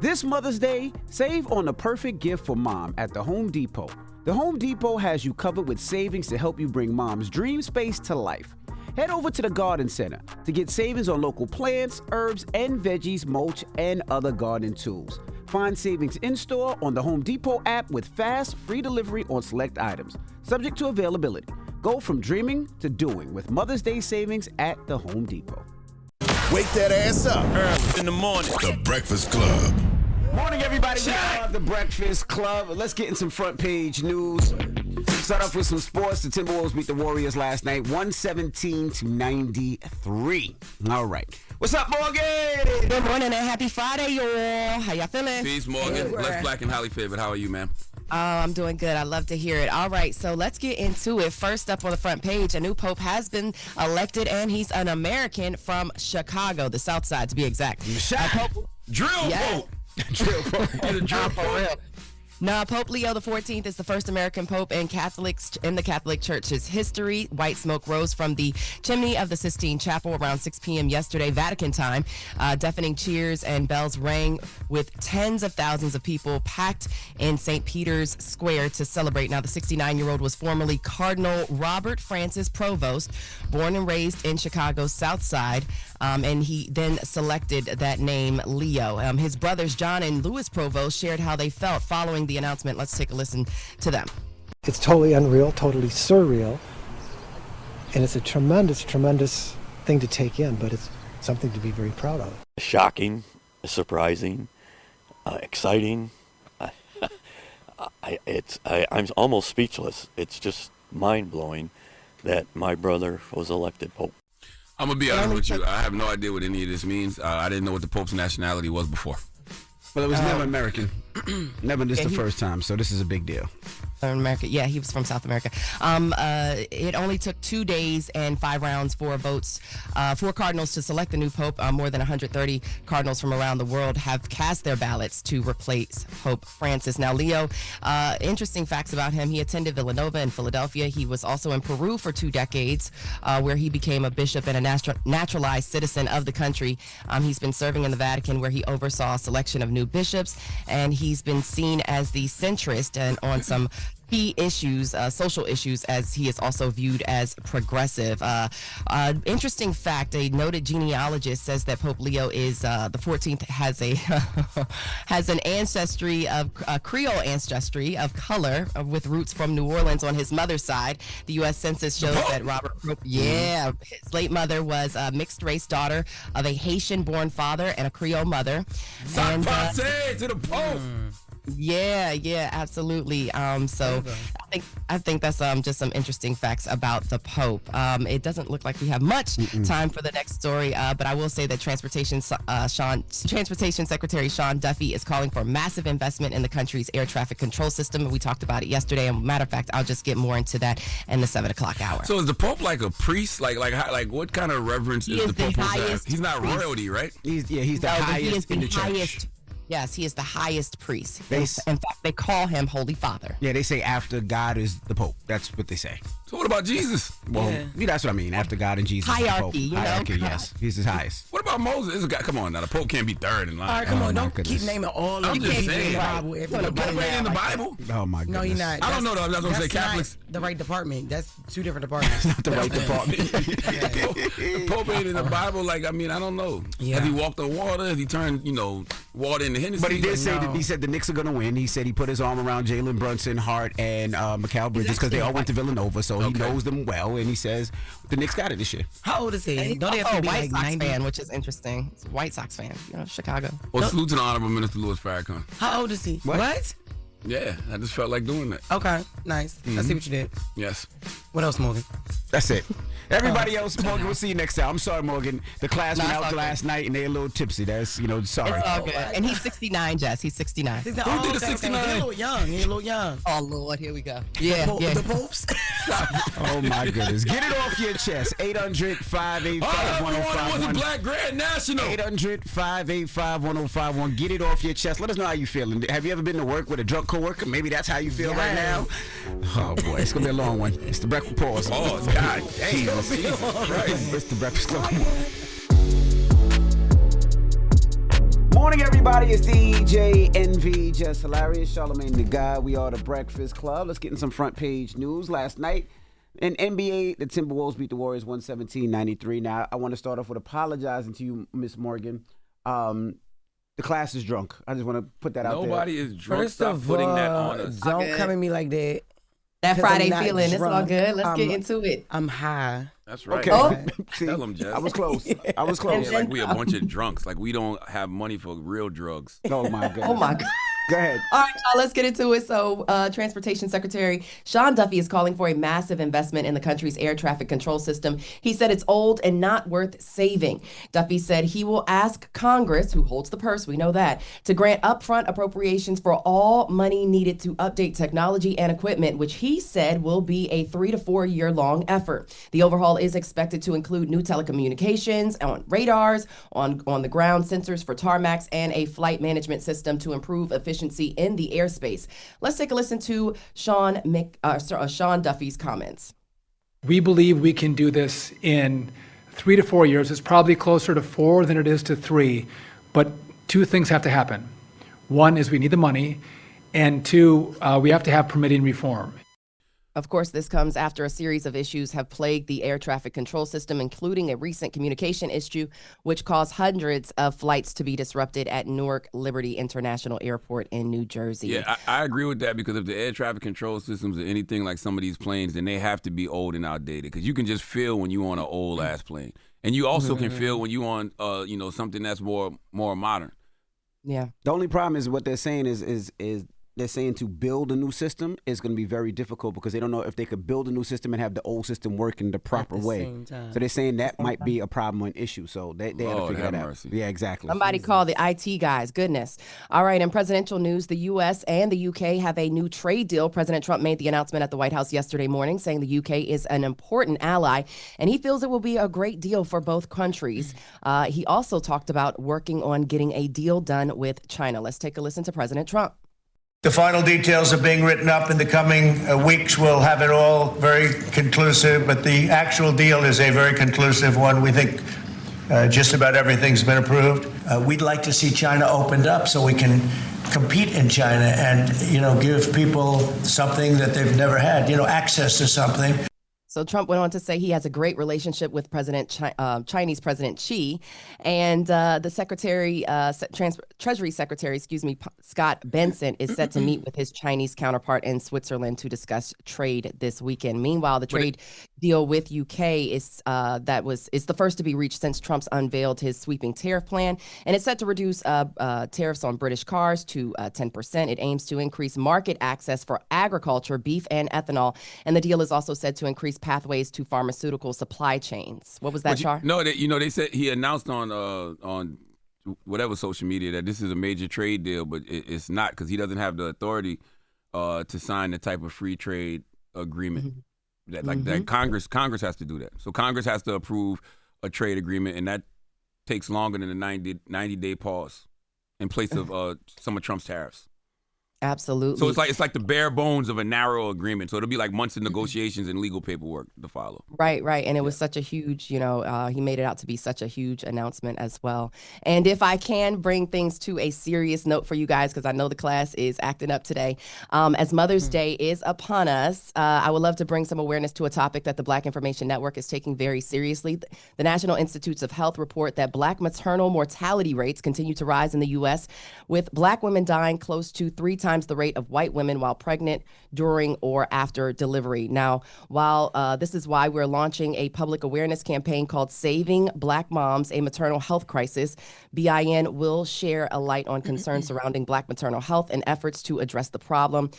This Mother's Day, save on the perfect gift for mom at the Home Depot. The Home Depot has you covered with savings to help you bring mom's dream space to life. Head over to the Garden Center to get savings on local plants, herbs, and veggies, mulch, and other garden tools. Find savings in-store on the Home Depot app with fast, free delivery on select items. Subject to availability. Go from dreaming to doing with Mother's Day savings at the Home Depot. Wake that ass up. Early in the morning. The Breakfast Club. Morning, everybody. We are the Breakfast Club. Let's get in some front page news. Start off with some sports. The Timberwolves beat the Warriors last night, 117-93. All right. What's up, Morgan? Good morning and happy Friday, y'all. How y'all feeling? Peace, Morgan. Less black and highly favored. How are you, man? Oh, I'm doing good. I love to hear it. All right, so let's get into it. First up on the front page, a new pope has been elected, and he's an American from Chicago, the South Side to be exact. Drill Pope. Drill Pope. Get a drill Pope. Now, Pope Leo XIV is the first American pope in the Catholic Church's history. White smoke rose from the chimney of the Sistine Chapel around 6 p.m. yesterday, Vatican time. Deafening cheers and bells rang with tens of thousands of people packed in St. Peter's Square to celebrate. Now, the 69-year-old was formerly Cardinal Robert Francis Provost, born and raised in Chicago's South Side, and he then selected that name, Leo. His brothers, John and Louis Provost, shared how they felt following the announcement. Let's take a listen to them. It's totally unreal, totally surreal, and it's a tremendous, tremendous thing to take in, but it's something to be very proud of. Shocking, surprising, exciting. I'm almost speechless. It's just mind-blowing that my brother was elected Pope. I'm going to be honest with you. I have no idea what any of this means. I didn't know what the Pope's nationality was before. Well, it was never American. Never this the first time, so this is a big deal. America. Yeah, he was from South America. It only took 2 days and 5 rounds for votes for Cardinals to select the new Pope. More than 130 Cardinals from around the world have cast their ballots to replace Pope Francis. Now, Leo, interesting facts about him. He attended Villanova in Philadelphia. He was also in Peru for 2 decades, where he became a bishop and a naturalized citizen of the country. He's been serving in the Vatican, where he oversaw a selection of new bishops, and he's been seen as the centrist and on some key issues, social issues, as he is also viewed as progressive. Interesting fact, a noted genealogist says that Pope Leo is the 14th has a has an ancestry of Creole ancestry of color with roots from New Orleans on his mother's side. The U.S. Census shows that Robert Pope, his late mother was a mixed race daughter of a Haitian-born father and a Creole mother. And to the Pope. Yeah, absolutely. So I think that's just some interesting facts about the Pope. It doesn't look like we have much time for the next story, but I will say that Transportation Secretary Sean Duffy is calling for massive investment in the country's air traffic control system. We talked about it yesterday, and matter of fact, I'll just get more into that in the 7 o'clock hour. So is the Pope like a priest? Like what kind of reverence is the Pope supposed to have? He's not royalty, right? He's the highest in the church. Yes, he is the highest priest. In fact, they call him Holy Father. Yeah, they say after God is the Pope. That's what they say. So what about Jesus? Well, that's what I mean. After God and Jesus. Hierarchy, is the Pope. Hierarchy, yes. He's his highest. What about Moses? Come on now. The Pope can't be third in line. All right, come on. Don't keep naming all of I'm the just people in saying. the Bible. The Pope ain't in the Bible. Oh, my goodness. No, you're not. I don't know, though. That's what I'm saying. Catholics. The right department. That's 2 different departments. Not the right department. The Pope ain't in the Bible. I don't know. Yeah. Has he walked on water? Has he turned, water into Hennessy? But he did say that he said the Knicks are going to win. He said he put his arm around Jalen Brunson, Hart, and Mikal Bridges because they all went to Villanova, so he knows them well, and he says the Knicks got it this year. How old is he? Don't they have to be White like Sox 90? fan, which is interesting. It's a White Sox fan, Chicago. Well, salute to the Honorable Minister Louis Farrakhan. How old is he? What? Yeah, I just felt like doing that. Okay, nice. I see what you did. Yes. What else, Morgan? That's it. Everybody else, Morgan, we'll see you next time. I'm sorry, Morgan. The class went out last night and they're a little tipsy. That's, sorry. It's all good. And he's 69, Jess. He's 69. Who did the 69? He's a little young. He's a little young. Oh, Lord. Here we go. Yeah. The Popes? Oh, my goodness. Get it off your chest. 800-585-1051. Was the Black Grand National. 800-585-1051. Get it off your chest. Let us know how you feeling. Have you ever been to work with a drunk coworker? Maybe that's how you feel right now. Oh, boy. It's going to be a long one. It's the breakfast pause. Oh, God damn. It's the Breakfast Club. Morning, everybody. It's DJ NV, Jess Hilarious, Charlamagne the Guy. We are the Breakfast Club. Let's get in some front page news. Last night in NBA, the Timberwolves beat the Warriors 117-93. Now, I want to start off with apologizing to you, Miss Morgan. The class is drunk. I just want to put that out there. Nobody is drunk. First Stop of putting all, that on us. don't come at me like that. That 'Cause Friday I'm not feeling, it's all drunk. good. Let's get into it. I'm high. That's right. Okay. Oh. See, Tell 'em, Jess. I was close. I was Yeah, close. like we a bunch of drunks. Like we don't have money for real drugs. Oh, my goodness. Oh, my God. Go ahead. All right, y'all, let's get into it. So, Transportation Secretary Sean Duffy is calling for a massive investment in the country's air traffic control system. He said it's old and not worth saving. Duffy said he will ask Congress, who holds the purse, we know that, to grant upfront appropriations for all money needed to update technology and equipment, which he said will be a 3 to 4 year long effort. The overhaul is expected to include new telecommunications, on radars, on the ground sensors for tarmacs, and a flight management system to improve efficiency in the airspace. Let's take a listen to Sean Duffy's comments. We believe we can do this in 3 to 4 years. It's probably closer to 4 than it is to 3, but two things have to happen. One is we need the money, and two, we have to have permitting reform. Of course, this comes after a series of issues have plagued the air traffic control system, including a recent communication issue, which caused hundreds of flights to be disrupted at Newark Liberty International Airport in New Jersey. Yeah, I agree with that because if the air traffic control systems are anything like some of these planes, then they have to be old and outdated because you can just feel when you're on an old ass plane. And you also can feel when you're on, something that's more modern. Yeah. The only problem is what they're saying is they're saying to build a new system is going to be very difficult because they don't know if they could build a new system and have the old system working the proper way. So they're saying that might be a problem or an issue. So they have to figure that out. Mercy. Yeah, exactly. Somebody call the IT guys. Goodness. All right. In presidential news, the U.S. and the U.K. have a new trade deal. President Trump made the announcement at the White House yesterday morning, saying the U.K. is an important ally, and he feels it will be a great deal for both countries. He also talked about working on getting a deal done with China. Let's take a listen to President Trump. The final details are being written up in the coming weeks. We'll have it all very conclusive, but the actual deal is a very conclusive one. We think just about everything's been approved. We'd like to see China opened up so we can compete in China and, give people something that they've never had, access to something. So Trump went on to say he has a great relationship with Chinese President Xi, and the Treasury Secretary, Scott Bessent, is set to meet with his Chinese counterpart in Switzerland to discuss trade this weekend. Meanwhile, the trade deal with UK is the first to be reached since Trump's unveiled his sweeping tariff plan, and it's set to reduce tariffs on British cars to 10%. It aims to increase market access for agriculture, beef, and ethanol, and the deal is also said to increase pathways to pharmaceutical supply chains. What was that, Char? No, they said he announced on whatever social media that this is a major trade deal, but it's not because he doesn't have the authority to sign the type of free trade agreement that Congress has to do that. So Congress has to approve a trade agreement, and that takes longer than a 90-day pause in place of some of Trump's tariffs. Absolutely. So it's like the bare bones of a narrow agreement. So it'll be like months of negotiations and legal paperwork to follow. Right. And it was such a huge, he made it out to be such a huge announcement as well. And if I can bring things to a serious note for you guys, because I know the class is acting up today, as Mother's Day is upon us, I would love to bring some awareness to a topic that the Black Information Network is taking very seriously. The National Institutes of Health report that Black maternal mortality rates continue to rise in the U.S., with Black women dying close to 3 times the rate of white women while pregnant, during, or after delivery. Now, while this is why we're launching a public awareness campaign called Saving Black Moms, a Maternal Health Crisis, BIN will share a light on concerns surrounding Black maternal health and efforts to address the problem.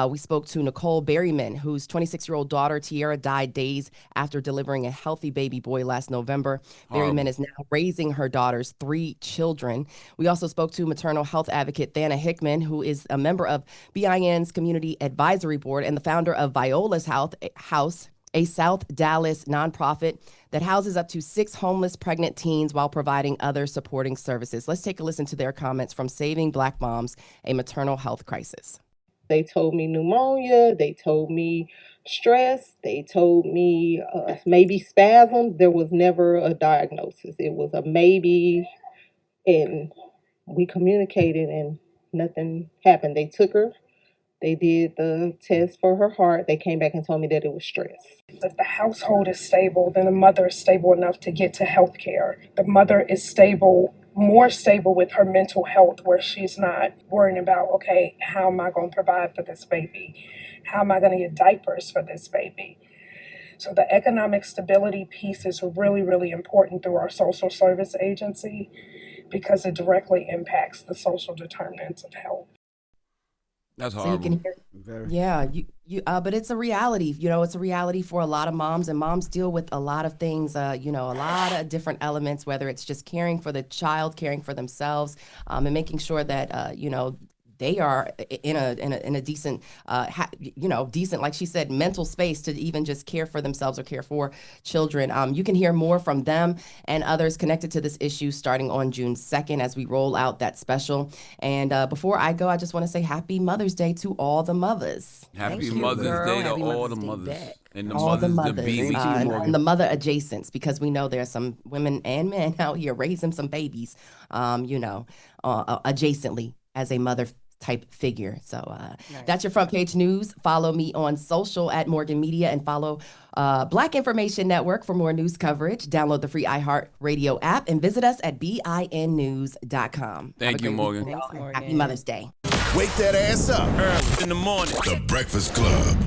We spoke to Nicole Berryman, whose 26-year-old daughter, Tiara, died days after delivering a healthy baby boy last November. Berryman is now raising her daughter's 3 children. We also spoke to maternal health advocate Thana Hickman, who is a member of BIN's Community Advisory Board and the founder of Viola's House, a South Dallas nonprofit that houses up to 6 homeless pregnant teens while providing other supporting services. Let's take a listen to their comments from Saving Black Moms, a Maternal Health Crisis. They told me pneumonia. They told me stress. They told me maybe spasms. There was never a diagnosis. It was a maybe, and we communicated and nothing happened. They took her. They did the test for her heart. They came back and told me that it was stress. If the household is stable, then the mother is stable enough to get to health care. The mother is stable, more stable with her mental health, where she's not worrying about, okay, how am I going to provide for this baby? How am I going to get diapers for this baby? So the economic stability piece is really, really important through our social service agency because it directly impacts the social determinants of health. That's So horrible. you can hear, but it's a reality. It's a reality for a lot of moms, and moms deal with a lot of things. A lot of different elements. Whether it's just caring for the child, caring for themselves, and making sure that they are in a decent, decent, like she said, mental space to even just care for themselves or care for children. You can hear more from them and others connected to this issue starting on June 2nd as we roll out that special. And before I go, I just want to say Happy Mother's Day to all the mothers. Happy Mother's Day to all the mothers. And the All the mothers to mothers be. and the mother adjacents, because we know there's some women and men out here raising some babies, adjacently as a mother type figure. So that's your front page news. Follow me on social at Morgan Media and follow Black Information Network for more news coverage. Download the free iHeartRadio app and visit us at binnews.com. Thank you, Morgan. Happy Mother's Day. Wake that ass up. Early in the morning. The Breakfast Club.